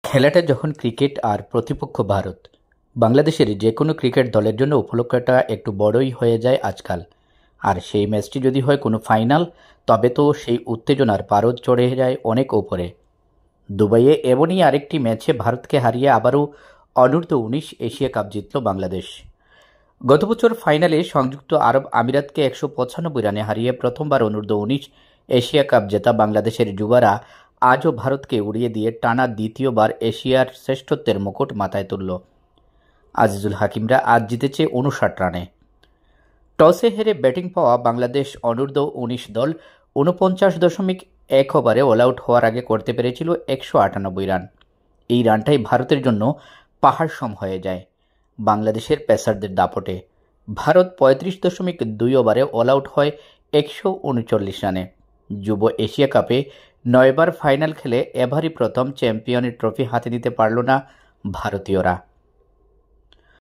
খেলাটা যখন ক্রিকেট আর প্রতিপক্ষ ভারত, বাংলাদেশের যে কোনো ক্রিকেট দলের জন্য উপলক্ষটা একটু বড়ই হয়ে যায় আজকাল। আর সেই ম্যাচটি যদি হয় কোনো ফাইনাল, তবে তো সেই উত্তেজনার পারদ চড়ে যায় অনেক ওপরে। দুবাইয়ে এমনই আরেকটি ম্যাচে ভারতকে হারিয়ে আবারও অনূর্ধ্ব-19 এশিয়া কাপ জিতল বাংলাদেশ। গত বছর ফাইনালে সংযুক্ত আরব আমিরাতকে ১৯৫ রানে হারিয়ে প্রথমবার অনূর্ধ্ব-19 এশিয়া কাপ জেতা বাংলাদেশের যুবারা আজও ভারতকে উড়িয়ে দিয়ে টানা দ্বিতীয়বার এশিয়ার শ্রেষ্ঠত্বের মুকুট মাথায় তুলল। আজিজুল হাকিমরা আজ জিতেছে ৫৯ রানে। টসে হেরে ব্যাটিং পাওয়া বাংলাদেশ অনূর্ধ্ব-19 দল ৪৯.১ ওভারে অল আউট হওয়ার আগে করতে পেরেছিল ১৯৮ রান। এই রানটাই ভারতের জন্য পাহাড় সম হয়ে যায় বাংলাদেশের পেসারদের দাপটে। ভারত ৩৫.২ ওভারে অল আউট হয় ১৩৯ রানে। যুব এশিয়া কাপে ৯ বার ফাইনাল খেলে এবারই প্রথম চ্যাম্পিয়নের ট্রফি হাতে নিতে পারল না ভারতীয়রা।